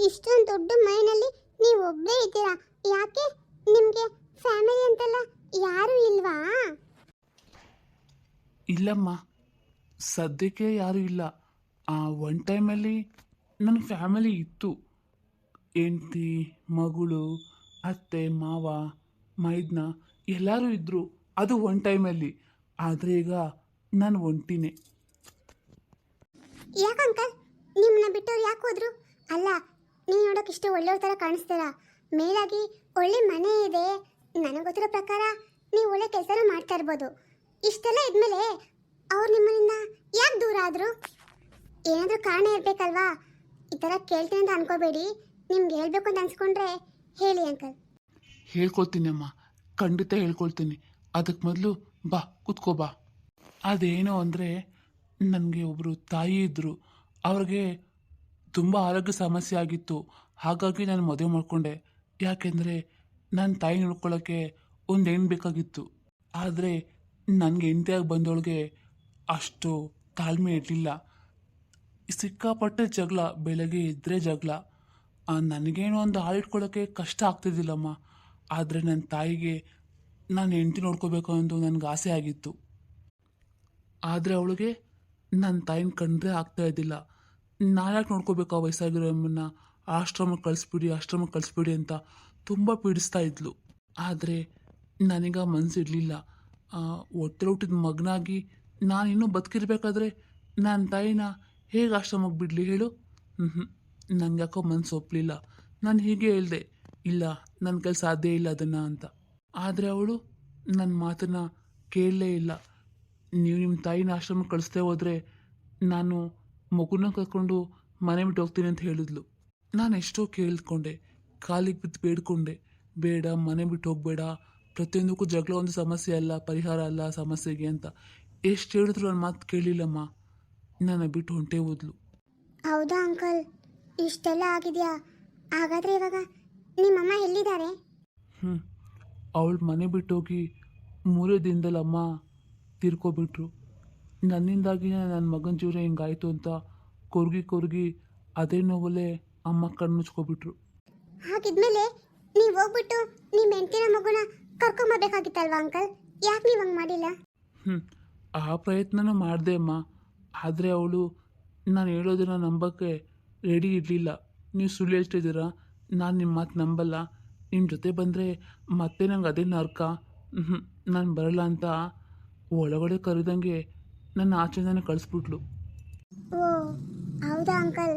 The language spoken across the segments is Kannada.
ಇಷ್ಟೊಂದು ದೊಡ್ಡ ಮನೆಯಲ್ಲಿ ನೀವು ಒಬ್ಬರೇ ಇದ್ದೀರಾ? ಯಾಕೆ ನಿಮಗೆ ಫ್ಯಾಮಿಲಿ ಅಂತೆಲ್ಲ ಯಾರು ಇಲ್ವಾ? ಇಲ್ಲಮ್ಮ, ಸದ್ಯಕ್ಕೆ ಯಾರೂ ಇಲ್ಲ. ಒನ್ ಟೈಮಲ್ಲಿ ನನ್ನ ಫ್ಯಾಮಿಲಿ ಇತ್ತು. ಹೆಂಡ್ತಿ, ಮಗಳು, ಅತ್ತೆ, ಮಾವ, ಮೈದ್ನ ಎಲ್ಲರೂ ಇದ್ದರು. ಅದು ಒನ್ ಟೈಮಲ್ಲಿ. ಆದರೆ ಈಗ ನಾನು ಒಂಟಿನೇ. ಯಾಕೆ ಅಂಕಲ್ ನಿಮ್ಮನ್ನ ಬಿಟ್ಟವ್ರು ಯಾಕೆ ಹೋದ್ರು? ಅಲ್ಲ, ನೀವು ನೋಡೋಕೆ ಇಷ್ಟು ಒಳ್ಳೆಯವ್ರ ಥರ ಕಾಣಿಸ್ತೀರಾ. ಮೇಲಾಗಿ ಒಳ್ಳೆ ಮನೆ ಇದೆ. ನನಗೆ ಗೊತ್ತಿರೋ ಪ್ರಕಾರ ನೀವು ಒಳ್ಳೆ ಕೆಲಸನೂ ಮಾಡ್ತಾ ಇರ್ಬೋದು. ಇಷ್ಟೆಲ್ಲ ಇದ್ಮೇಲೆ ಅವ್ರು ನಿಮ್ಮನಿಂದ ಯಾಕೆ ದೂರ ಆದರು? ಏನಾದರೂ ಕಾರಣ ಇರಬೇಕಲ್ವಾ? ಈ ಥರ ಕೇಳ್ತೀನಿ ಅಂತ ಅನ್ಕೋಬೇಡಿ. ನಿಮ್ಗೆ ಹೇಳ್ಬೇಕು ಅಂತ ಅನ್ಸ್ಕೊಂಡ್ರೆ ಹೇಳಿ ಅಂಕಲ್. ಹೇಳ್ಕೊಳ್ತೀನಿ ಅಮ್ಮ, ಖಂಡಿತ ಹೇಳ್ಕೊಳ್ತೀನಿ. ಅದಕ್ಕೆ ಮೊದಲು ಬಾ, ಕೂತ್ಕೋ ಬಾ. ಅದೇನು ಅಂದರೆ, ನನಗೆ ಒಬ್ಬರು ತಾಯಿ ಇದ್ದರು. ಅವ್ರಿಗೆ ತುಂಬ ಆರೋಗ್ಯ ಸಮಸ್ಯೆ ಆಗಿತ್ತು. ಹಾಗಾಗಿ ನಾನು ಮದುವೆ ಮಾಡಿಕೊಂಡೆ. ಯಾಕೆಂದರೆ ನನ್ನ ತಾಯಿ ನೋಡ್ಕೊಳ್ಳೋಕ್ಕೆ ಒಂದು ಹೆಣ್ಣು ಬೇಕಾಗಿತ್ತು. ಆದರೆ ನನಗೆ ಹೆಂಡತಿಯಾಗಿ ಬಂದವಳಿಗೆ ಅಷ್ಟು ತಾಳ್ಮೆ ಇರಲಿಲ್ಲ. ಸಿಕ್ಕಾಪಟ್ಟೆ ಜಗಳ, ಬೆಳಗ್ಗೆ ಇದ್ದರೆ ಜಗಳ. ನನಗೇನೋ ಒಂದು ಹಾಳಿಟ್ಕೊಳ್ಳೋಕ್ಕೆ ಕಷ್ಟ ಆಗ್ತಿದ್ದಿಲ್ಲಮ್ಮ. ಆದರೆ ನನ್ನ ತಾಯಿಗೆ ನಾನು ಹೆಂಡತಿ ನೋಡ್ಕೋಬೇಕು ಅಂತ ನನಗೆ ಆಸೆ ಆಗಿತ್ತು. ಆದರೆ ಅವಳಿಗೆ ನನ್ನ ತಾಯಿನ ಕಂಡ್ರೆ ಆಗ್ತಾ ಇದ್ದಿಲ್ಲ. ನಾನ್ಯಾಕೆ ನೋಡ್ಕೋಬೇಕು ಆ ವಯಸ್ಸಾಗಿರೋ ಅಮ್ಮನ್ನ? ಆಶ್ರಮಕ್ಕೆ ಕಳಿಸ್ಬಿಡಿ ಅಂತ ತುಂಬ ಪೀಡಿಸ್ತಾ ಇದ್ಲು. ಆದರೆ ನನಗೆ ಮನಸ್ಸಿರಲಿಲ್ಲ. ಹೊಟ್ಟೆ ಹುಟ್ಟಿದ ಮಗನಾಗಿ ನಾನಿನ್ನೂ ಬದುಕಿರ್ಬೇಕಾದ್ರೆ ನನ್ನ ತಾಯಿನ ಹೇಗೆ ಆಶ್ರಮಕ್ಕೆ ಬಿಡಲಿ ಹೇಳು? ನನಗೆ ಯಾಕೋ ಮನಸ್ಸು ಒಪ್ಪಲಿಲ್ಲ. ನಾನು ಹೀಗೆ ಹೇಳಿದೆ, ಇಲ್ಲ, ನನ್ನ ಕೈಲಿ ಸಾಧ್ಯ ಇಲ್ಲ ಅದನ್ನು ಅಂತ. ಆದರೆ ಅವಳು ನನ್ನ ಮಾತನ್ನು ಕೇಳಲೇ ಇಲ್ಲ. ನೀವು ನಿಮ್ಮ ತಾಯಿನ ಆಶ್ರಮಕ್ಕೆ ಕಳಿಸ್ದೇ ಹೋದರೆ ನಾನು ಮಗುನ ಕರ್ಕೊಂಡು ಮನೆ ಬಿಟ್ಟು ಹೋಗ್ತೀನಿ ಅಂತ ಹೇಳಿದ್ಲು. ನಾನು ಎಷ್ಟೋ ಕೇಳಿಕೊಂಡೆ, ಕಾಲಿಗೆ ಬಿದ್ದು ಬೇಡ್ಕೊಂಡೆ, ಬೇಡ, ಮನೆ ಬಿಟ್ಟು ಹೋಗಬೇಡ, ಪ್ರತಿಯೊಂದಕ್ಕೂ ಜಗಳ ಒಂದು ಸಮಸ್ಯೆ ಅಲ್ಲ, ಪರಿಹಾರ ಅಲ್ಲ ಸಮಸ್ಯೆಗೆ ಅಂತ ಎಷ್ಟು ಹೇಳಿದ್ರು ನನ್ನ ಮಾತು ಕೇಳಿಲ್ಲಮ್ಮ. ನನ್ನ ಬಿಟ್ಟು ಹೊಂಟೇ ಹೋದ್ಲು. ಹೌದಾ ಅಂಕಲ್, ಇಷ್ಟೆಲ್ಲ ಆಗಿದೆಯಾ? ಹಾಗಾದರೆ ಇವಾಗ ನಿಮ್ಮಮ್ಮ ಎಲ್ಲಿದ್ದಾರೆ? ಅವಳು ಮನೆ ಬಿಟ್ಟೋಗಿ 3 ದಿನದಲ್ಲಿ ಅಮ್ಮ ತೀರ್ಕೊಬಿಟ್ರು. ನನ್ನಿಂದಾಗಿ ನನ್ನ ಮಗನ ಜೀವನ ಹಿಂಗಾಯಿತು ಅಂತ ಕೊರ್ಗಿ ಅದೇ ನೋವಲ್ಲೇ ಅಮ್ಮ ಕಣ್ಣು ಮುಚ್ಕೊಬಿಟ್ರು. ಹಾಗಿದ್ಮೇಲೆ ನೀವು ಹೋಗ್ಬಿಟ್ಟು ನಿಮ್ಮ ಹೆಂಡತಿನ ಮಗುನ ಕರ್ಕೊಂಬರ್ಬೇಕಾಗಿತ್ತಲ್ವಾ ಅಂಕಲ್? ಯಾಕೆ ನೀವು ಹಂಗೆ ಮಾಡಿಲ್ಲ? ಆ ಪ್ರಯತ್ನನೂ ಮಾಡಿದೆ ಅಮ್ಮ. ಆದರೆ ಅವಳು ನಾನು ಹೇಳೋದನ್ನು ನಂಬೋಕ್ಕೆ ರೆಡಿ ಇರಲಿಲ್ಲ. ನೀವು ಸುಳ್ಳು ಹೇಳ್ತಿದ್ದೀರಾ, ನಾನು ನಿಮ್ಮ ಮಾತು ನಂಬಲ್ಲ, ನಿಮ್ಮ ಜೊತೆ ಬಂದರೆ ಮತ್ತೆ ನಂಗೆ ಅದೇ ನರ್ಕ, ನಾನು ಬರಲ್ಲ ಅಂತ ಒಳಗಡೆ ಕರೆದಂಗೆ ನನ್ನ ಆಚೆನೇ ಕಳಿಸ್ಬಿಟ್ಲು. ಓ ಹೌದಾ ಅಂಕಲ್?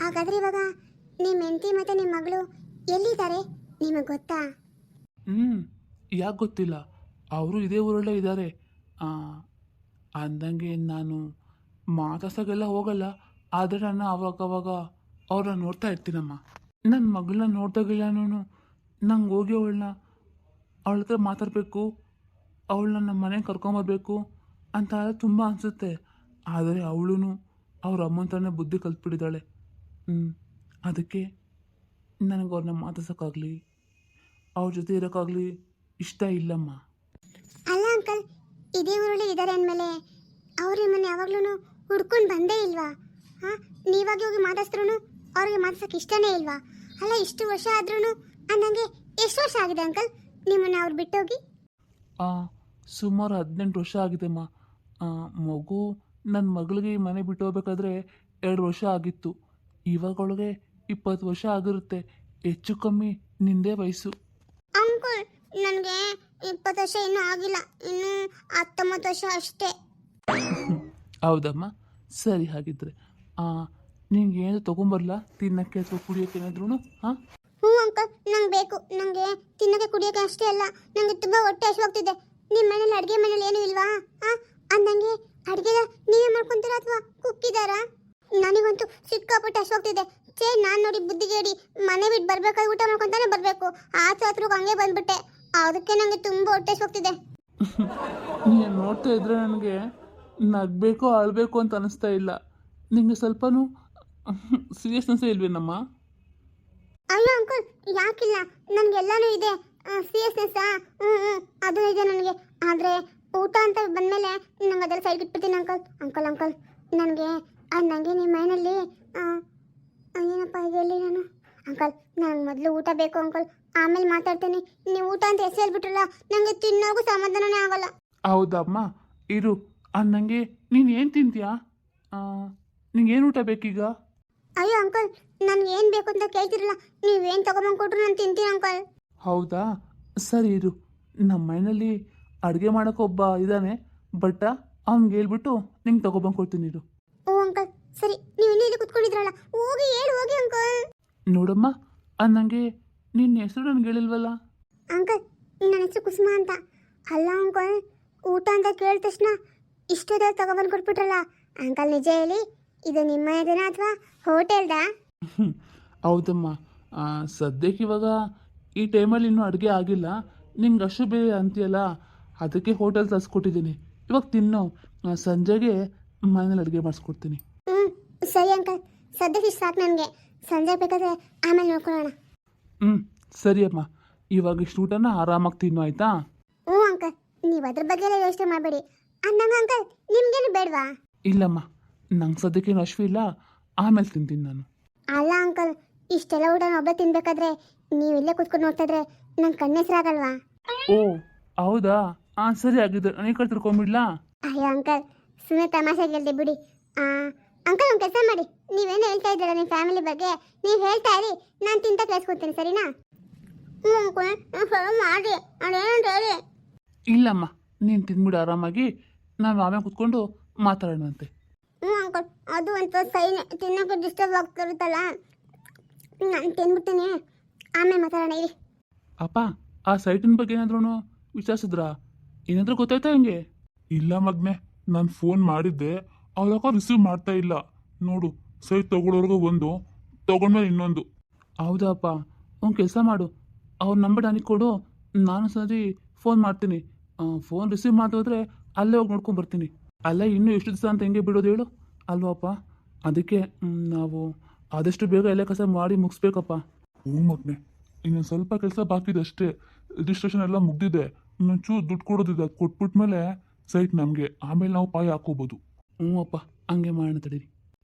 ಹಾಗಾದರೆ ಇವಾಗ ನಿಮ್ಮ ಹೆಂಡತಿ ಮತ್ತು ನಿಮ್ಮ ಮಗಳು ಎಲ್ಲಿದ್ದಾರೆ ನಿಮಗೆ ಗೊತ್ತಾ? ಯಾಕೆ ಗೊತ್ತಿಲ್ಲ, ಅವರು ಇದೇ ಊರಲ್ಲೇ ಇದ್ದಾರೆ. ಅಂದಂಗೆ ನಾನು ಮಾತಾಡ್ಸೋಕ್ಕೆಲ್ಲ ಹೋಗಲ್ಲ. ಆದರೆ ನಾನು ಅವಾಗವಾಗ ಅವ್ರನ್ನ ನೋಡ್ತಾ ಇರ್ತೀನಮ್ಮ. ನನ್ನ ಮಗಳನ್ನ ನೋಡ್ದಾಗೆಲ್ಲನೂ ನಂಗೆ ಹೋಗಿ ಅವಳ ಹತ್ರ ಮಾತಾಡಬೇಕು, ಅವಳನ್ನ ನಮ್ಮ ಮನೆಗೆ ಕರ್ಕೊಂಬರ್ಬೇಕು ಅಂತ ತುಂಬ ಅನಿಸುತ್ತೆ. ಆದರೆ ಅವಳು ಅವ್ರ ಅಮ್ಮನ ಥರನೇ ಬುದ್ಧಿ ಕಲ್ತ್ಬಿಟ್ಟಿದ್ದಾಳೆ. ಅದಕ್ಕೆ ನನಗೆ ಅವ್ರನ್ನ ಮಾತಾಡ್ಸೋಕ್ಕಾಗಲಿ ಅವ್ರ ಜೊತೆ ಇರೋಕ್ಕಾಗಲಿ ಇಷ್ಟ ಇಲ್ಲಮ್ಮ. ಅಲ್ಲ ಅಂಕಲ್, ಇದೇ ಊರಲ್ಲಿ ಇದ್ದಾರೆ ಅಂದಮೇಲೆ ಅವ್ರು ನಿಮ್ಮನ್ನು ಯಾವಾಗ್ಲೂ ಹುಡ್ಕೊಂಡು ಬಂದೇ ಇಲ್ವಾ? ಹಾಂ, ನೀವಾಗಿ ಹೋಗಿ ಮಾತಾಡಿಸ್ರು ಅವ್ರಿಗೆ ಮಾತಾಡ್ಸೋಕೆ ಇಷ್ಟನೇ ಇಲ್ವಾ? ಅಲ್ಲ, ಇಷ್ಟು ವರ್ಷ ಆದ್ರೂ ಅಂದಂಗೆ ಎಷ್ಟು ವರ್ಷ ಆಗಿದೆ ಅಂಕಲ್ ನಿಮ್ಮನ್ನು ಅವ್ರು ಬಿಟ್ಟೋಗಿ? ಸುಮಾರು 18 ವರ್ಷ ಆಗಿದೆಮ್ಮ. ಮಗು ನನ್ನ ಮಗಳಿಗೆ ಮನೆ ಬಿಟ್ಟು ಹೋಗ್ಬೇಕಾದ್ರೆ 2 ವರ್ಷ ಆಗಿತ್ತು. ಇವಾಗ ಅವಳಿಗೆ 20 ವರ್ಷ ಆಗಿರುತ್ತೆ. ಹೆಚ್ಚು ಕಮ್ಮಿ ನಿಂದೇ ವಯಸ್ಸು. ಅಂಕಲ್, ನನಗೆ 20 ವರ್ಷ ಇನ್ನೂ ಆಗಿಲ್ಲ, ಇನ್ನು 19 ವರ್ಷ ಅಷ್ಟೇ. ಹೌದಮ್ಮ, ಸರಿ. ಹಾಗಿದ್ರೆ ನಿಂಗೆ ಏನಾದರೂ ತೊಗೊಂಬರಲ್ಲ, ತಿನ್ನಕ್ಕೆ ಅಥವಾ ಕುಡಿಯೋಕೆ ಏನಾದ್ರೂ? ಹಾಂ, ಹ್ಞೂ ಅಂಕಲ್, ನಂಗೆ ಬೇಕು. ನನಗೆ ತಿನ್ನೋಕ್ಕೆ ಕುಡಿಯೋಕ್ಕೆ ಅಷ್ಟೇ ಅಲ್ಲ, ನನಗೆ ತುಂಬ ಹೊಟ್ಟೆ ಹಸಿವಾಗ್ತಿದೆ. ನಿಮ್ಮ ಮನೇಲಿ ಅಡುಗೆ ಮನೇಲಿ ಏನೂ ಇಲ್ವಾ? ಹಾಂ, ಅಂದಂಗೆ ಅಡುಗೆ ನೀವೇ ಮಾಡ್ಕೊತೀರಾ ಅಥವಾ ಕುಕ್ಕಿದಾರಾ? ನನಗಂತೂ ಸಿಕ್ಕಾಪಟ್ಟೆ ಹಸಿವಾಗ್ತಿದೆ. ನಾನು ನೋಡಿ ಬುದ್ಧಿಗೇಡಿ ಮನೆ ಬಿಟ್ಟು ಬರ್ಬೇಕಾದ್ರೆ ಊಟ ಮಾಡ್ಕೊತಾನೆ ಬರಬೇಕು. ಆಚೆ ಹತ್ರಕ್ಕೆ ಹಂಗೆ ಬಂದ್ಬಿಟ್ಟೆ. ಅದಕ್ಕೆ ನನಗೆ ತುಂಬ ಹೊಟ್ಟೆ ಹಸಿವಾಗ್ತಿದೆ. ನೀನು ನೋಡ್ತಾ ಇದ್ರೆ ನನಗೆ ನಗಬೇಕು ಅಳಬೇಕು ಅಂತ ಅನಿಸ್ತಾ ಇಲ್ಲ. ನಿಮಗೆ ಸ್ವಲ್ಪನೂ ಸೀರಿಯಸ್ನೆಸ್ಸೇ ಇಲ್ವೇನಮ್ಮ? ಅಯ್ಯೋ ಅಂಕಲ್, ಯಾಕಿಲ್ಲ, ನನಗೆಲ್ಲನೂ ಇದೆ. ಸೀರಿಯಸ್ನೆಸ್ಸಾ? ಅದು ಇದೆ ನನಗೆ. ಆದರೆ ಊಟ ಅಂತ ಬಂದಮೇಲೆ ನಂಗೆ ಅದೆಲ್ಲ ಸೈಡ್ ಇಟ್ಬಿಡ್ತೀನಿ ಅಂಕಲ್. ಅಂಕಲ್ ನನಗೆ ನಿಮ್ಮ ಮನೆಯಲ್ಲಿ ಏನಪ್ಪ ಹೇಳಿ ನಾನು ಅಂಕಲ್ ನನಗೆ ಮೊದಲು ಊಟ ಬೇಕು ಅಂಕಲ್, ಆಮೇಲೆ ಮಾತಾಡ್ತೇನೆ. ನೀವು ಊಟ ಅಂತ ಹೆಸರು ಹೇಳ್ಬಿಟ್ರಲ್ಲ, ನನಗೆ ತಿನ್ನೋಗೂ ಸಮಾಧಾನನೇ ಆಗಲ್ಲ. ಹೌದಮ್ಮ, ಇರು. ನನಗೆ ನೀನು ಏನು ತಿಂತೀಯಾ? ನಿಂಗೇನು ಊಟ ಬೇಕೀಗ? ಅಯ್ಯೋ ಅಂಕಲ್, ನನಗೆ ಏನು ಬೇಕು ಅಂತ ಕೇಳ್ತಿರಲ್ಲ, ನೀವೇನು ತಗೊಂಬಂದು ಕೊಟ್ರು ನಾನು ತಿಂತೀನಿ ಅಂಕಲ್. ಹೌದಾ, ಸರಿ ಇರು. ನಮ್ಮ ಮನೆಯಲ್ಲಿ ಅಡುಗೆ ಮಾಡೋಕ್ಕೊಬ್ಬ ಇದ್ದಾನೆ, ಬಟ್ ಅವ್ನಿಗೆ ಹೇಳ್ಬಿಟ್ಟು ನಿಂಗೆ ತಗೊಬಂದು ಕೊಡ್ತೀನಿ ಇರು. ಓ ಅಂಕಲ್ ಸರಿ, ನೀವು ಇನ್ನೂ ಇಲ್ಲಿ ಕುತ್ಕೊಂಡಿದ್ರಲ್ಲ, ಹೋಗಿ ಹೇಳಿ ಹೋಗಿ ಅಂಕಲ್. ನೋಡಮ್ಮ, ನನಗೆ ನಿನ್ನ ಹೆಸರು ನನಗೆ ಹೇಳಿಲ್ವಲ್ಲ? ಅಂಕಲ್ ನನ್ನ ಹೆಸರು ಕುಸುಮ ಅಂತ. ಅಲ್ಲ ಅಂಕಲ್, ಊಟ ಅಂತ ಕೇಳಿದ ತಕ್ಷಣ ಇಷ್ಟೊತ್ತಲ್ಲಿ ತಗೊಬಂದು ಕೊಟ್ಬಿಟ್ರಲ್ಲ ಅಂಕಲ್, ನಿಜ ಹೇಳಿ ಇದು ನಿಮ್ಮ ಮನೆದೇನಾ ಅಥವಾ ಹೋಟೆಲ್ದಾ? ಹೌದಮ್ಮ, ಸದ್ಯಕ್ಕೆ ಇವಾಗ ಈ ಟೈಮಲ್ಲಿ ಇನ್ನೂ ಅಡುಗೆ ಆಗಿಲ್ಲ. ನಿಂಗೆ ಅಷ್ಟು ಬೇರೆ ಅಂತೀಯಲ್ಲ, ಅದಕ್ಕೆ ಹೋಟೆಲ್ ತರಿಸ್ಕೊಟ್ಟಿದ್ದೀನಿ. ಇವಾಗ ತಿನ್ನೋ, ಸಂಜೆಗೆ ಮನೇಲಿ ಅಡುಗೆ ಮಾಡಿಸ್ಕೊಡ್ತೀನಿ. ಹ್ಞೂ ಸರಿ ಅಂಕಲ್, ಸದ್ಯಕ್ಕೆ ಇಷ್ಟು ಸಾಕು ನನಗೆ. ಸಂಜೆ ಬೇಕಾದ್ರೆ ಆಮೇಲೆ ನೋಡ್ಕೊಳ್ಳೋಣ. ಸರಿ ಅಮ್ಮ, ಇವಾಗ ಇಷ್ಟು ಊಟನ ಆರಾಮಾಗಿ ತಿನ್ನು, ಆಯಿತಾ? ಹ್ಞೂ ಅಂಕಲ್, ನೀವು ಅದ್ರ ಬಗ್ಗೆ ಎಲ್ಲ ಯೋಚನೆ ಮಾಡಬೇಡಿ. ಅಂದಂಗ ಅಂಕಲ್ ನಿಮ್ಗೇನು ಬೇಡವಾ? ಇಲ್ಲಮ್ಮ, ನಂಗೆ ಸದ್ಯಕ್ಕೇನು ಹಶ್ವು ಇಲ್ಲ, ಆಮೇಲೆ ತಿಂತೀನಿ ನಾನು. ಅಲ್ಲ ಅಂಕಲ್, ಇಷ್ಟೆಲ್ಲ ಊಟನ ಒಬ್ಬರೇ ತಿನ್ಬೇಕಾದ್ರೆ ನೀವು ಇಲ್ಲೇ ಕೂತ್ಕೊಂಡು ನೋಡ್ತಾ ಇದ್ರೆ ನನ್ನ ಕಣ್ಣೆಸರಾಗಲ್ವಾ? ಓ ಹೌದಾ, ಸರಿ ಆಗಿದ್ದು. ನಾನು ಈ ಕಡೆ ತಿರ್ಕೊಂಬಿಡ್ಲಾ? ಅಯ್ಯೋ ಅಂಕಲ್, ಸುಮ್ಮನೆ ತಮಾಷೆಗೆ ಹೇಳ್ದೆ ಬಿಡಿ. ಅಂಕಲ್ ಒಂದು ಕೆಲಸ ಮಾಡಿ, ನೀವೇನು ಹೇಳ್ತಾ ಇದ್ದೀರಾ ನಿಮ್ಮ ಫ್ಯಾಮಿಲಿ ಬಗ್ಗೆ, ನೀವು ಹೇಳ್ತಾ ಇರಿ, ನಾನು ತಿಂತ ಕೇಳಿಸ್ಕೊತೀನಿ, ಸರಿನಾ? ಹ್ಞೂ ಅಂಕಲ್, ಫಾಲೋ ಮಾಡಿ, ಅದೇನಂತ ಹೇಳಿ. ಇಲ್ಲಮ್ಮ, ನೀನು ತಿಂದ್ಬಿಡು ಆರಾಮಾಗಿ, ನಾನು ಆಮೇಲೆ ಕೂತ್ಕೊಂಡು ಮಾತಾಡೋಣಂತೆ. ಹ್ಞೂ ಅಂಕಲ್, ಅದು ಅಂತ ಸೈನೆ ತಿನ್ನೋಕೆ ಡಿಸ್ಟರ್ಬ್ ಆಗ್ತಿರುತ್ತಲ್ಲ, ನಾನು ತಿಂದ್ಬಿಡ್ತೀನಿ, ಆಮೇಲೆ ಮಾತಾಡೋಣ ಇರಿ. ಅಪ್ಪ, ಆ ಸೈಟಿನ ಬಗ್ಗೆ ಏನಾದ್ರೂ ವಿಚಾರಿಸಿದ್ರಾ? ಏನಾದರೂ ಗೊತ್ತಾಯ್ತಾ ಹೆಂಗೆ? ಇಲ್ಲ ಮಗ್ನೆ, ನಾನು ಫೋನ್ ಮಾಡಿದ್ದೆ, ಅವ್ರ ರಿಸೀವ್ ಮಾಡ್ತಾ ಇಲ್ಲ. ನೋಡು, ಸೈಟ್ ತಗೊಳ್ಳೋರ್ಗು ಒಂದು, ತಗೊಂಡ್ಮೇಲೆ ಇನ್ನೊಂದು. ಹೌದಪ್ಪ, ಒಂದು ಕೆಲಸ ಮಾಡು, ಅವ್ರ ನಂಬರ್ ನನಗೆ ಕೊಡು, ನಾನು ಸರಿ ಫೋನ್ ಮಾಡ್ತೀನಿ. ಫೋನ್ ರಿಸೀವ್ ಮಾಡಿದ್ರೆ ಅಲ್ಲೇ ಹೋಗಿ ನೋಡ್ಕೊಂಡು ಬರ್ತೀನಿ. ಅಲ್ಲೇ ಇನ್ನೂ ಎಷ್ಟು ದಿವಸ ಅಂತ ಹೆಂಗೆ ಬಿಡೋದು ಹೇಳು, ಅಲ್ವಪ್ಪ? ಅದಕ್ಕೆ ನಾವು ಆದಷ್ಟು ಬೇಗ ಎಲ್ಲ ಕೆಲಸ ಮಾಡಿ ಮುಗಿಸ್ಬೇಕಪ್ಪ. ಹ್ಞೂ ಮಗ್ನೆ, ಇನ್ನೊಂದು ಸ್ವಲ್ಪ ಕೆಲಸ ಬಾಕಿ ಇದೆ ಅಷ್ಟೇ. ರಿಜಿಸ್ಟ್ರೇಷನ್ ಎಲ್ಲ ಮುಗ್ದಿದೆ, ಇನ್ನೊಂಚೂರು ದುಡ್ಡು ಕೊಡೋದಿದೆ. ಅದು ಕೊಟ್ಬಿಟ್ಮೇಲೆ ಸೈಟ್ ನಮಗೆ, ಆಮೇಲೆ ನಾವು ಪಾಯಿ ಹಾಕೋಬೋದು. ಹ್ಞೂ ಅಪ್ಪ, ಹಂಗೆ ಮಾಡೋಣ ತಡೀರಿ.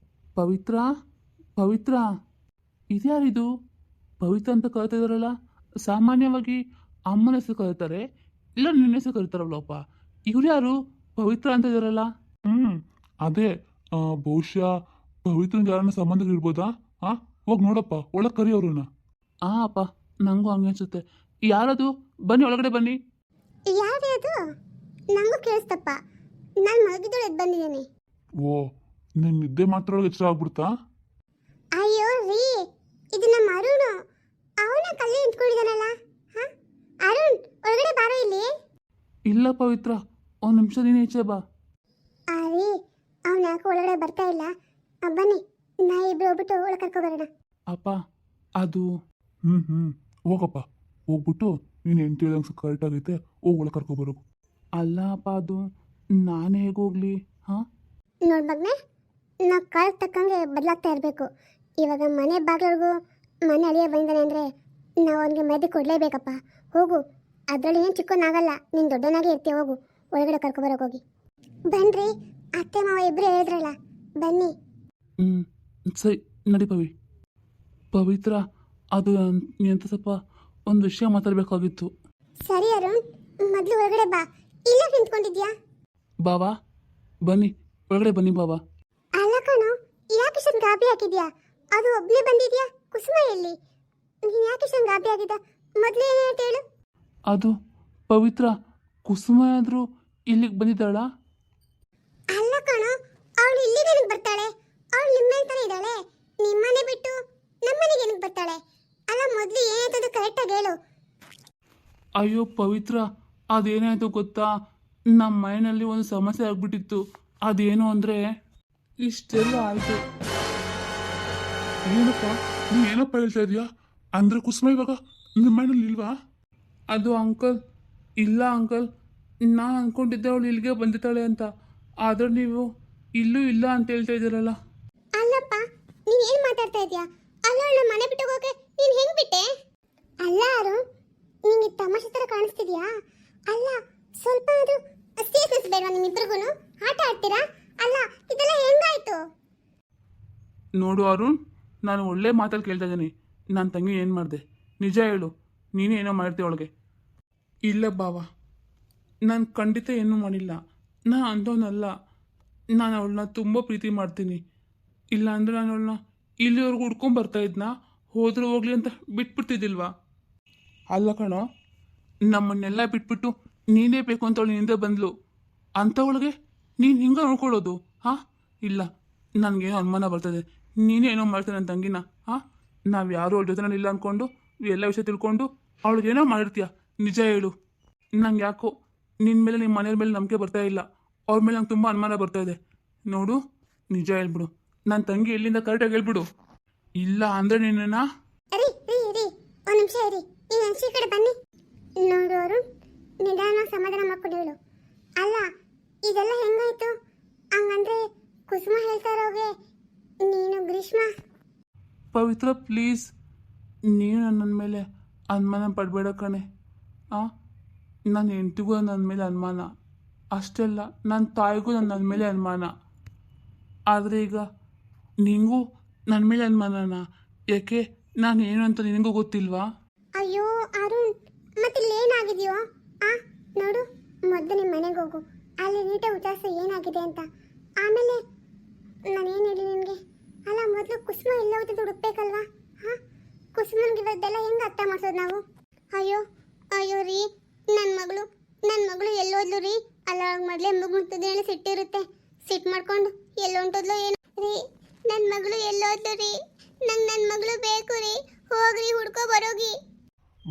ಪವಿತ್ರ, ಪವಿತ್ರ, ಇದ್ಯಾರಿದು? ಪವಿತ್ರ ಅಂತ ಕರಿತಾ ಇದ್ದಾರಲ್ಲ. ಸಾಮಾನ್ಯವಾಗಿ ಅಮ್ಮನ ಹೆಸರು ಕರೀತಾರೆ, ಇಲ್ಲ ನಿನ್ನ ಹೆಸರು ಕರೀತಾರಲ್ಲಪ್ಪ. ಇವ್ರು ಯಾರು ಪವಿತ್ರ ಅಂತ ಇದ್ದಾರಲ್ಲ? ಅದೇ ಬಹುಶಃ ಪವಿತ್ರನ ಯಾರನ್ನ ಸಂಬಂಧ ಇರ್ಬೋದಾ? ಹೋಗಿ ನೋಡಪ್ಪ, ಒಳಗೆ ಕರಿ ಅವ್ರನ್ನ. ಅಪ್ಪ, ನನಗೂ ಹಂಗೆ ಅನ್ಸುತ್ತೆ. ಯಾರದು? ಬನ್ನಿ, ಒಳಗಡೆ ಬನ್ನಿ. ಯಾವ್ದು? ನನಗೂ ಕೇಳಿಸ್ತಪ್ಪ, ನಾನು ಮಲಗಿದ್ದಳು ಎದ್ದು ಬಂದಿದ್ದೀನಿ. ಓ, ನಿನ್ನ ನಿದ್ದೆ ಮಾತ್ರ ಎಚ್ಚರ ಆಗ್ಬಿಡ್ತಾ? ಅಯ್ಯೋ ರೀ, ಇದು ನಮ್ಮ ಅರುಣ್. ಅವನ ಕಲ್ಲಿ ನಿಂತ್ಕೊಂಡಿದ್ದಾನಲ್ಲ. ಹಾಂ ಅರುಣ್, ಒಳಗಡೆ ಬಾರೋ ಇಲ್ಲಿ. ಇಲ್ಲ ಪವಿತ್ರ, ಒಂದು ನಿಮಿಷ ನೀನು ಈಚೆ ಬಾ. ರೀ, ಅವನ ಯಾಕೆ ಒಳಗಡೆ ಬರ್ತಾ ಇಲ್ಲ? ಬನ್ನಿ, ನಾ ಇಬ್ರು ಹೋಗ್ಬಿಟ್ಟು ಒಳಗೆ ಕರ್ಕೊಬರೋಣ. ಅಪ್ಪ, ಅದು ಹೋಗಪ್ಪ, ಹೋಗ್ಬಿಟ್ಟು ನೀನು ಹೆಂಡ್ತಿ ಹೇಳ್ದಂಗೆ ಕರೆಕ್ಟಾಗೈತೆ, ಹೋಗಿ ಒಳಗೆ ಕರ್ಕೊಬರೋಗು. ಅಲ್ಲ ಅಪ್ಪ, ಅದು ನಾನು ಹೇಗೆ ಹೋಗ್ಲಿ? ಹಾಂ, ನೋಡ್ ಮಗ್ನೆ, ನಾವು ಕಾಲ ತಕ್ಕಂಗೆ ಬದಲಾಗ್ತಾ ಇರಬೇಕು. ಇವಾಗ ಮನೆ ಬಾಗಿಲಿಗೂ ಮನೆ ಅಳಿಯ ಬಂದಾನೆ ಅಂದರೆ ನಾವು ಅವನಿಗೆ ಮರ್ಯಾದೆ ಕೊಡಲೇಬೇಕಪ್ಪ. ಹೋಗು, ಅದರಲ್ಲಿ ಏನು ಚಿಕ್ಕನಾಗಲ್ಲ, ನೀನು ದೊಡ್ಡನಾಗೇ ಇರ್ತೀಯ. ಹೋಗು, ಒಳಗಡೆ ಕರ್ಕೊಬರೋಕೆ ಹೋಗಿ. ಬನ್ನಿರಿ, ಅತ್ತೆ ಮಾವ ಇಬ್ಬರು ಹೇಳಿದ್ರಲ್ಲ, ಬನ್ನಿ. ಸರಿ ನಡಿ ಪವಿತ್ರ, ಅದು ಎಂತ ಸ್ವಲ್ಪ ಒಂದು ವಿಷಯ ಮಾತಾಡಬೇಕಾಗಿತ್ತು. ಸರಿ ಅರುಣ್, ಮೊದಲು ಒಳಗಡೆ ಬಾ. ಇಲ್ಲ ನಿಂತ್ಕೊಂಡಿದ್ಯಾ? ಬಾವಾ, ಬನ್ನಿ, ಒಳಗಡೆ ಬನ್ನಿ ಬಾವಾ. ಅಲ್ಲ ಕಣೋ, ಯಾಕೆ ಇಷ್ಟೊಂದು ಗಾಬರಿ ಹಾಕಿದ್ಯಾ? ಅದು ಒಬ್ಬನೇ ಬಂದಿದ್ಯಾ? ಕುಸುಮ ಎಲ್ಲಿ? ನೀನು ಯಾಕೆ ಇಷ್ಟೊಂದು ಗಾಬರಿ ಆಗಿದ್ದ? ಮೊದಲು ಏನಾಯ್ತು ಹೇಳು? ಅದು ಪವಿತ್ರ, ಕುಸುಮ ಆದರೂ ಇಲ್ಲಿಗೆ ಬಂದಿದ್ದಾಳ? ಅಲ್ಲ ಕಣೋ, ಅವಳು ಇಲ್ಲಿಗೆ ಏನಕ್ಕೆ ಬರ್ತಾಳೆ? ಅವಳು ನಿಮ್ಮನೆ ತಾನೇ ಇದ್ದಾಳೆ. ನಿಮ್ಮನೆ ಬಿಟ್ಟು ನಮ್ಮನೆಗೆ ಏನಕ್ಕೆ ಬರ್ತಾಳೆ? ಅಲ್ಲ, ಮೊದಲು ಏನಾಯ್ತದು ಕರೆಕ್ಟಾಗಿ ಹೇಳು. ಅಯ್ಯೋ ಪವಿತ್ರ, ಅದೇನಾಯ್ತು ಗೊತ್ತಾ? ನಮ್ಮ ಮನೆಯಲ್ಲಿ ಒಂದು ಸಮಸ್ಯೆ ಆಗ್ಬಿಟ್ಟಿತ್ತು. ಅದೇನು ಅಂದರೆ ಇಷ್ಟೆಲ್ಲ ಆಯಿತು. ಏನಪ್ಪ, ನೀ ಏನಪ್ಪ ಹೇಳ್ತಾ ಇದೀಯಾ? ಅಂದ್ರೆ ಕುಸುಮ ಇವಾಗ ನಿಮ್ಮ ಮನೇಲಿ ಇಲ್ವಾ? ಅದು ಅಂಕಲ್, ಇಲ್ಲ ಅಂಕಲ್, ನಾನು ಅಂದ್ಕೊಂಡಿದ್ದೆ ಅವಳು ಇಲ್ಲಿಗೆ ಬಂದಿದ್ದಾಳೆ ಅಂತ. ಆದರೆ ನೀವು ಇಲ್ಲೂ ಇಲ್ಲ ಅಂತ ಹೇಳ್ತಾ ಇದ್ದೀರಲ್ಲ. ಅಲ್ಲಪ್ಪ, ನೀನು ಏನು ಮಾತಾಡ್ತಾ ಇದೀಯಾ? ಅಲ್ಲ, ಅವಳ ಮನೆ ಬಿಟ್ಟು ಹೋಗೋಕೆ ನೀನು ಹೆಂಗೆ ಬಿಟ್ಟೆ? ಅಲ್ಲ ಅರುಣ್, ನಿಂಗೆ ತಮಾಷೆ ಥರ ಕಾಣಿಸ್ತಿದ್ಯಾ? ಅಲ್ಲ, ಸ್ವಲ್ಪ ಅದು ಸೀರಿಯಸ್ನೆಸ್ ಬೇಡವಾ ನಿಮ್ಮಿಬ್ರಿಗೂ? ಆಟ ಆಡ್ತೀರಾ? ಅಲ್ಲ, ಇದೆಲ್ಲ ಹೆಂಗಾಯ್ತು? ನೋಡು ಅರುಣ್, ನಾನು ಒಳ್ಳೆ ಮಾತಲ್ಲಿ ಕೇಳ್ತಾ ಇದ್ದೀನಿ. ನನ್ನ ತಂಗಿ ಏನು ಮಾಡಿದೆ ನಿಜ ಹೇಳು. ನೀನೇ ಏನೋ ಮಾಡ್ತೀಯ ಅವಳಿಗೆ. ಇಲ್ಲ ಬಾವ, ನಾನು ಖಂಡಿತ ಏನೂ ಮಾಡಿಲ್ಲ. ನಾನು ಅಂಥವನಲ್ಲ. ನಾನು ಅವಳನ್ನ ತುಂಬ ಪ್ರೀತಿ ಮಾಡ್ತೀನಿ. ಇಲ್ಲ ಅಂದರೆ ನಾನು ಅವಳನ್ನ ಇಲ್ಲಿವರೆಗೂ ಹುಡ್ಕೊಂಬರ್ತಾ ಇದ್ನಾ, ಹೋದ್ರೆ ಹೋಗ್ಲಿ ಅಂತ ಬಿಟ್ಬಿಡ್ತಿದ್ದಿಲ್ವಾ? ಅಲ್ಲ ಕಣೋ, ನಮ್ಮನ್ನೆಲ್ಲ ಬಿಟ್ಬಿಟ್ಟು ನೀನೇ ಬೇಕು ಅಂತ ಅವಳು ಹಿಂದೆ ಬಂದ್ಲು. ಅಂಥವಳಿಗೆ ನೀನು ಹಿಂಗೆ ನೋಡ್ಕೊಳ್ಳೋದು? ಹಾಂ, ಇಲ್ಲ, ನನಗೇನೋ ಅನುಮಾನ ಬರ್ತದೆ. ನೀನೇ ಏನೋ ಮಾಡ್ತೀನಿ ನನ್ನ ತಂಗಿನ. ಹಾಂ, ನಾವು ಯಾರೂ ಅವಳ ಜೊತೆನಲ್ಲಿ ಇಲ್ಲ ಅಂದ್ಕೊಂಡು ಎಲ್ಲ ವಿಷಯ ತಿಳ್ಕೊಂಡು ಅವಳಿಗೇನೋ ಮಾಡಿರ್ತೀಯ. ನಿಜ ಹೇಳು. ನಂಗೆ ಯಾಕೋ ನಿನ್ನ ಮೇಲೆ, ನಿಮ್ಮ ಮನೆಯವ್ರ ಮೇಲೆ ನಂಬಿಕೆ ಬರ್ತಾ ಇಲ್ಲ. ಅವ್ರ ಮೇಲೆ ನಂಗೆ ತುಂಬ ಅನುಮಾನ ಬರ್ತಾ ಇದೆ. ನೋಡು, ನಿಜ ಹೇಳ್ಬಿಡು. ನನ್ನ ತಂಗಿ ಎಲ್ಲಿಂದ ಕರೆಕ್ಟಾಗಿ ಹೇಳ್ಬಿಡು. ಇಲ್ಲ ಅಂದರೆ ನಿನ್ನನ್ನು ರೀ ರೀ ರೀ ಒಂದು ನಿಮಿಷ ಇರಿ. ಈ ಈ ಕಡೆ ಬನ್ನಿ. ನೋಡು ಅವರು ನಿಧಾನ ಸಮಾಧಾನ ಮಾಡ್ಕೊಂಡು ಹೇಳು. ಅಲ್ಲ, ಇದೆಲ್ಲ ಹೆಂಗಾಯ್ತು? ಹಂಗಂದ್ರೆ ಕುಸುಮ ಹೇಳ್ತಾರೋಗೆ ನೀನು ಗ್ರೀಷ್ಮ. ಪವಿತ್ರ ಪ್ಲೀಸ್, ನೀನು ನನ್ನ ಮೇಲೆ ಅನುಮಾನ ಪಡಬೇಡ ಕಣೆ. ನನ್ನ ಹೆಂಡತಿಗೂ ನನ್ನ ಮೇಲೆ ಅನುಮಾನ ಅಷ್ಟೇ ಅಲ್ಲ, ನನ್ನ ತಾಯಿಗೂ ನನ್ನ ಮೇಲೆ ಅನುಮಾನ. ಆದರೆ ಈಗ ನಿಂಗೂ ನನ್ನ ಮೇಲೆ ಅನುಮಾನನಾ? ಯಾಕೆ, ನಾನು ಏನು ಅಂತ ನಿನಗೂ ಗೊತ್ತಿಲ್ವಾ? ಅಯ್ಯೋ ಅರುಣ್, ಮತ್ತೆ ಇಲ್ಲೇನಾಗಿದೆಯೋ? ನೋಡು, ಮೊದಲು ನಿಮ್ಮ ಮನೆಗೆ ಹೋಗು. ಅಲ್ಲಿ ನೀಟಾಗಿ ವಿಚಾರಿಸು ಏನಾಗಿದೆ ಅಂತ. ಆಮೇಲೆ ನಾನೇನು ಹೇಳಿ ನಿನಗೆ? ಅಲ್ಲ, ಮೊದಲು ಕುಸುಮ ಎಲ್ಲ ಹೋಗ್ತದೆ ಹುಡುಕ್ಬೇಕಲ್ವಾ? ಕುಸುಮನ್ಗೆ ಇವತ್ತೆಲ್ಲ ಹೆಂಗೆ ಅರ್ಥ ಮಾಡ್ಸೋದು ನಾವು? ಅಯ್ಯೋ ಅಯ್ಯೋ ರೀ, ನನ್ನ ಮಗಳು ಎಲ್ಲೋದ್ಲು ರೀ? ಅಲ್ಲ, ಮೊದಲೇ ಮುಗ್ತದೆ ಹೇಳಿ ಸಿಟ್ಟಿರುತ್ತೆ. ಸಿಟ್ಟು ಮಾಡ್ಕೊಂಡು ಎಲ್ಲೊಂಟೋದ್ಲು ಏನು ರೀ? ನನ್ನ ಮಗಳು ಎಲ್ಲೋದ್ಲು ರೀ? ನಂಗೆ ನನ್ನ ಮಗಳು ಬೇಕು ರೀ. ಹೋಗ್ರಿ, ಹುಡ್ಕೋ ಬರೋಗಿ.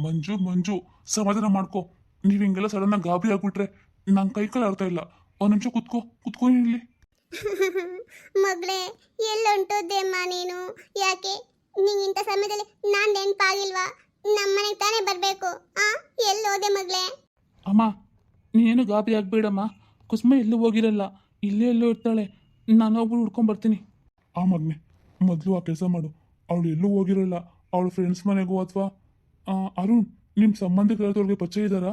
ಮಂಜು ಸಮಾಧಾನ ಮಾಡ್ಕೊ. ನೀವು ಹಿಂಗೆಲ್ಲ ಸಡನ್ನಾಗಿ ಗಾಬರಿ ಆಗ್ಬಿಟ್ರೆ ನಂಗೆ ಕೈಕಾಲು ಆಡ್ತಾ ಇಲ್ಲ. ಒಂದು ನಿಮಿಷ ಕುತ್ಕೊ ಇಲ್ಲಿ. ಮಗಳೇ, ಎಲ್ಲೊಂಟೋದ್ದೆಮ್ಮ ನೀನು? ಯಾಕೆ ನಿಂಗಿಂಥ ಸಮಯದಲ್ಲಿ ನಾನು ನೆನಪಾಗಿಲ್ವಾ? ನಮ್ಮನೆಗೆ ತಾನೇ ಬರಬೇಕು. ಎಲ್ಲೋದೆ ಮಗಳೇ? ಅಮ್ಮ, ನೀನೇನು ಗಾಬರಿ ಆಗಬೇಡಮ್ಮ. ಕುಸುಮ ಎಲ್ಲೂ ಹೋಗಿರಲ್ಲ, ಇಲ್ಲೇ ಎಲ್ಲೋ ಇರ್ತಾಳೆ. ನಾನು ಒಬ್ಬರು ಹುಡ್ಕೊಂಬರ್ತೀನಿ. ಮಗನೆ, ಮೊದಲು ಆ ಕೆಲಸ ಮಾಡು. ಅವಳು ಎಲ್ಲೂ ಹೋಗಿರಲ್ಲ. ಅವಳು ಫ್ರೆಂಡ್ಸ್ ಮನೆಗೋ ಅಥವಾ ಅರುಣ್, ನಿಮ್ಮ ಸಂಬಂಧಿಕರವ್ರಿಗೆ ಪರಿಚಯ ಇದ್ದಾರಾ?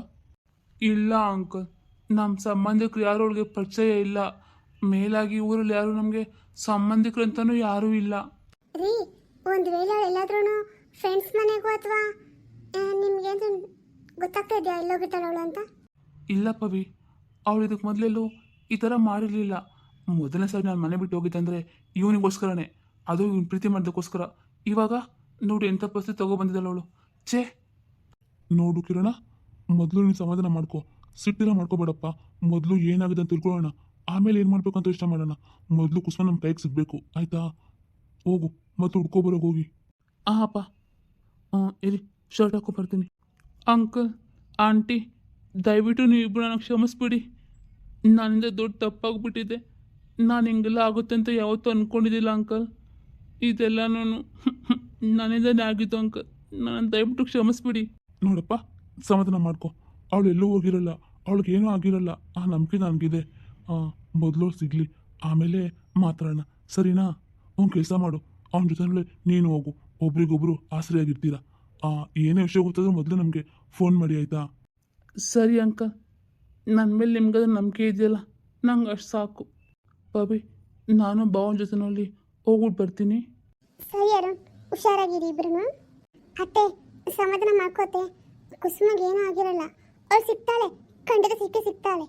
ಇಲ್ಲ ಅಂಕಲ್, ನಮ್ಮ ಸಂಬಂಧಿಕರು ಯಾರು ಅವಳಿಗೆ ಪರಿಚಯ ಇಲ್ಲ. ಮೇಲಾಗಿ ಊರಲ್ಲಿ ಯಾರು ನಮಗೆ ಸಂಬಂಧಿಕರು ಅಂತಲೂ ಯಾರೂ ಇಲ್ಲ. ರೀ, ಒಂದು ವೇಳೆ ಎಲ್ಲಾದ್ರೂ ಫ್ರೆಂಡ್ಸ್ ಮನೆಗೂ ಅಥವಾ ನಿಮ್ಗೇನು ಗೊತ್ತಾಗ್ತಾ ಇದೆಯಾ ಎಲ್ಲೋಗಿರ್ತಾಳೆ ಅವಳು ಅಂತ? ಇಲ್ಲ ಪವಿ, ಅವಳು ಇದಕ್ಕೆ ಮೊದಲೆಲ್ಲೂ ಈ ಥರ ಮಾಡಿರಲಿಲ್ಲ. ಮೊದಲನೇ ಸಾರಿ ನಾನು ಮನೆ ಬಿಟ್ಟು ಹೋಗಿದ್ದಂದರೆ ಇವನಿಗೋಸ್ಕರನೇ, ಅದು ಇವ್ನು ಪ್ರೀತಿ ಮಾಡೋದಕ್ಕೋಸ್ಕರ. ಇವಾಗ ನೋಡಿ ಎಂಥ ಪರಿಸ್ಥಿತಿ ತಗೊಬಂದಿದ್ದಾಳೆ ಅವಳು. ಛೇ, ನೋಡು ಕಿರಣ, ಮೊದಲು ನೀನು ಸಮಾಧಾನ ಮಾಡ್ಕೊ. ಸಿಟ್ಟಿರ ಮಾಡ್ಕೋಬೇಡಪ್ಪ. ಮೊದಲು ಏನಾಗಿದೆ ಅಂತ ತಿಳ್ಕೊಳ್ಳೋಣ, ಆಮೇಲೆ ಏನು ಮಾಡಬೇಕು ಅಂತ ಇಷ್ಟ ಮಾಡೋಣ. ಮೊದಲು ಕುಸುಮ ನಮ್ಮ ಕೈಗೆ ಸಿಗಬೇಕು, ಆಯ್ತಾ? ಹೋಗು, ಮತ್ತು ಹುಡ್ಕೊಬರೋಗಿ ಹೋಗಿ. ಅಪ್ಪ, ಇರಿ, ಶರ್ಟ್ ಹಾಕೊಂಬರ್ತೀನಿ. ಅಂಕಲ್, ಆಂಟಿ, ದಯವಿಟ್ಟು ನೀವಿಬ್ಬರು ನನಗೆ ಕ್ಷಮಿಸ್ಬಿಡಿ. ನನ್ನಿಂದ ದೊಡ್ಡ ತಪ್ಪಾಗ್ಬಿಟ್ಟಿದೆ. ನಾನು ಹಿಂಗೆಲ್ಲ ಆಗುತ್ತೆ ಅಂತ ಯಾವತ್ತೂ ಅಂದ್ಕೊಂಡಿದ್ದಿಲ್ಲ ಅಂಕಲ್. ಇದೆಲ್ಲನೂ ನನ್ನಿಂದನೇ ಆಗಿತ್ತು ಅಂಕಲ್. ನನ್ನ ದಯವಿಟ್ಟು ಕ್ಷಮಿಸ್ಬಿಡಿ. ನೋಡಪ್ಪ, ಸಮಾಧಾನ ಮಾಡ್ಕೊ. ಅವಳು ಎಲ್ಲೂ ಹೋಗಿರಲ್ಲ, ಅವಳಿಗೆ ಏನೂ ಆಗಿರಲ್ಲ. ಆ ನಂಬಿಕೆ ನನಗಿದೆ. ಮೊದಲು ಸಿಗಲಿ, ಆಮೇಲೆ ಮಾತಾಡೋಣ, ಸರಿನಾ? ಅವ್ನು ಕೆಲಸ ಮಾಡು, ಅವನ ಜೊತೆನಲ್ಲೇ ನೀನು ಹೋಗು. ಒಬ್ರಿಗೊಬ್ರು ಆಸರೆಯಾಗಿರ್ತೀರ. ಏನೇ ವಿಷಯ ಗೊತ್ತಾದ್ರೂ ಮೊದಲು ನಮಗೆ ಫೋನ್ ಮಾಡಿ, ಆಯಿತಾ? ಸರಿ ಅಂಕಲ್, ನನ್ನ ಮೇಲೆ ನಿಮ್ಗದು ನಂಬಿಕೆ ಇದೆಯಲ್ಲ, ನಂಗೆ ಅಷ್ಟು ಸಾಕು. ಪವಿ, ನಾನು ಭಾವನ ಜೊತೆನಲ್ಲಿ ಹೋಗ್ಬಿಟ್ಟು ಬರ್ತೀನಿ. ಸರಿ ಅರುಣ್, ಹುಷಾರಾಗಿರಿ ಇಬ್ರು. ಅತ್ತೆ, ಸಮಾಧಾನ ಮಾಡ್ಕೋತೆ. ಕುಸುಮಗೆ ಏನೂ ಆಗಿರಲ್ಲ. ಅವಳು ಸಿಗ್ತಾಳೆ, ಖಂಡಿತ ಸಿಕ್ಕೇ ಸಿಗ್ತಾಳೆ.